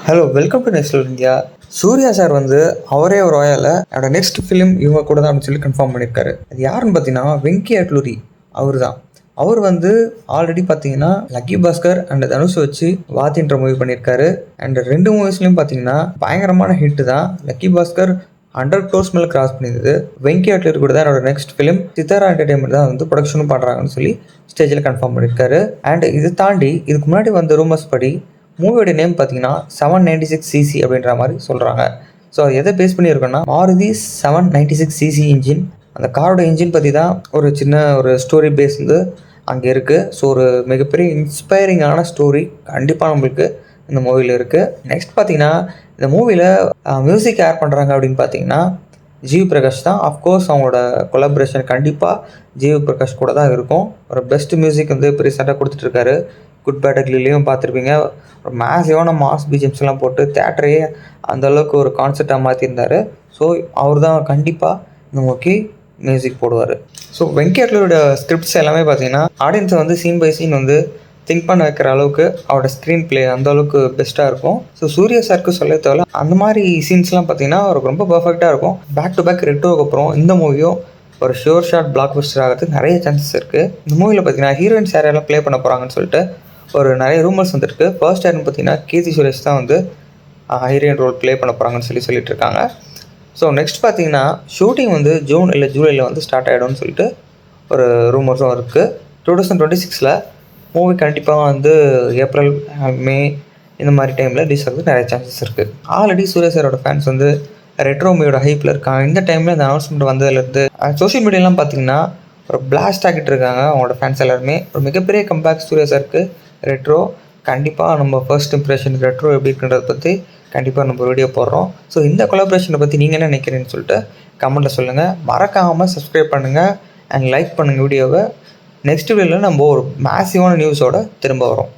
Hello welcome to next India. Surya sir வந்து அவரே ஒரு ரோயால என்னோட நெக்ஸ்ட் ஃபிலிம் இவங்க கூட தான் அப்படின்னு சொல்லி கன்ஃபார்ம் பண்ணியிருக்காரு. அது யாருன்னு பார்த்தீங்கன்னா வெங்கி அட்லூரி. அவர் தான். அவர் வந்து ஆல்ரெடி பார்த்தீங்கன்னா லக்கி பாஸ்கர் அண்ட் தனுஷ் வச்சு வாத்தின்ற மூவி பண்ணியிருக்காரு. அண்ட் 2 மூவிஸ்லையும் பார்த்தீங்கன்னா பயங்கரமான ஹிட் தான். லக்கி பாஸ்கர் 100 crores மேலே கிராஸ் பண்ணியிருந்தது. வெங்கி அட்லூரி கூட தான் என்னோட நெக்ஸ்ட் ஃபிலிம் சித்தாரா என்டர்டைன்மெண்ட் தான் வந்து ப்ரொடக்ஷனும் பண்ணுறாங்கன்னு சொல்லி ஸ்டேஜில் கன்ஃபார்ம் பண்ணியிருக்காரு. அண்ட் இது தாண்டி இதுக்கு முன்னாடி வந்த ரூமர்ஸ் படி மூவியோட நேம் பார்த்தீங்கன்னா 796cc அப்படின்ற மாதிரி சொல்கிறாங்க. ஸோ அது எதை பேஸ் பண்ணியிருக்கோன்னா மாருதி 796cc இன்ஜின். அந்த காரோட இன்ஜின் பற்றி தான் ஒரு சின்ன ஒரு ஸ்டோரி பேஸ் வந்து அங்கே இருக்குது. ஸோ ஒரு மிகப்பெரிய இன்ஸ்பைரிங்கான ஸ்டோரி கண்டிப்பாக நம்மளுக்கு இந்த மூவியில் இருக்குது. நெக்ஸ்ட் பார்த்தீங்கன்னா இந்த மூவியில் மியூசிக் யார் பண்ணுறாங்க அப்படின்னு பார்த்தீங்கன்னா ஜிவி பிரகாஷ் தான். அஃப்கோர்ஸ் அவங்களோட கொலாபரேஷன் கண்டிப்பாக ஜிவி பிரகாஷ் கூட தான் இருக்கும். ஒரு பெஸ்ட் மியூசிக் வந்து இப்போ ரீசெண்டாக கொடுத்துட்ருக்காரு. குட் பேட் அக்லிலையும் பார்த்துருப்பீங்க. ஒரு மேசிவான மாஸ் பிஜிஎம்ஸ்லாம் போட்டு தேட்டரையே அந்தளவுக்கு ஒரு கான்செப்டாக மாற்றிருந்தார். ஸோ அவர் தான் கண்டிப்பாக இந்த மூவிக்கு மியூசிக் போடுவார். ஸோ வெங்கி அட்லூரியோட ஸ்கிரிப்ட்ஸ் எல்லாமே பார்த்தீங்கன்னா ஆடியன்ஸை வந்து சீன் பை சீன் வந்து திங்க் பண்ண வைக்கிற அளவுக்கு அவரோட ஸ்க்ரீன் பிளே அந்தளவுக்கு பெஸ்ட்டாக இருக்கும். ஸோ சூர்யா சாருக்கு சொல்ல தேவை அந்த மாதிரி சீன்ஸ்லாம் பார்த்தீங்கன்னா அவருக்கு ரொம்ப பர்ஃபெக்டாக இருக்கும். பேக் டு பேக் ரெட்ரோக்கு அப்புறம் இந்த மூவியும் ஒரு ஷோர் ஷாட் பிளாக் பஸ்டர் ஆகிறதுக்கு நிறைய சான்சஸ் இருக்குது. இந்த மூவியில் பார்த்தீங்கன்னா ஹீரோயின்ஸ் யாரெல்லாம் ப்ளே பண்ண போகிறாங்கன்னு சொல்லிட்டு ஒரு நிறைய ரூமர்ஸ் வந்துருக்கு. ஃபர்ஸ்ட் யாருன்னு பார்த்தீங்கன்னா கீர்த்தி சுரேஷ் தான் வந்து ஹீரோயின் ரோல் ப்ளே பண்ண போகிறாங்கன்னு சொல்லிட்டு இருக்காங்க. ஸோ நெக்ஸ்ட் பார்த்தீங்கன்னா ஷூட்டிங் வந்து ஜூன் இல்லை ஜூலையில் வந்து ஸ்டார்ட் ஆகிடும்னு சொல்லிட்டு ஒரு ரூமர்ஸும் இருக்குது. 2026 மூவி கண்டிப்பாக வந்து ஏப்ரல் மே இந்த மாதிரி டைமில் ரிலீஸ் ஆகிறதுக்கு நிறைய சான்சஸ் இருக்குது. ஆல்ரெடி சூர்யா சாரோட ஃபேன்ஸ் வந்து ரெட்ரோ மூவியோட ஹைப்பில் இருக்காங்க. இந்த டைமில் இந்த அனௌன்ஸ்மெண்ட் வந்ததுலேருந்து சோஷியல் மீடியாலாம் பார்த்தீங்கன்னா ஒரு பிளாஸ்ட் ஆகிட்டு இருக்காங்க அவங்களோட ஃபேன்ஸ் எல்லாருமே. ஒரு மிகப்பெரிய கம்பேக் சூர்யா சாருக்கு ரெட்ரோ. கண்டிப்பாக நம்ம ஃபர்ஸ்ட் இம்ப்ரெஷன் ரெட்ரோ எப்படி இருக்குன்றதை பற்றி கண்டிப்பாக நம்ம வீடியோ போடுறோம். ஸோ இந்த கொலாபரேஷனை பற்றி நீங்கள் என்ன நினைக்கிறீங்கன்னு சொல்லிட்டு கமெண்ட்டில் சொல்லுங்கள். மறக்காமல் சப்ஸ்கிரைப் பண்ணுங்கள் அண்ட் லைக் பண்ணுங்கள் வீடியோவை. நெக்ஸ்ட் வீடியோவில் நம்ம ஒரு மேசிவான நியூஸோடு திரும்ப வரோம்.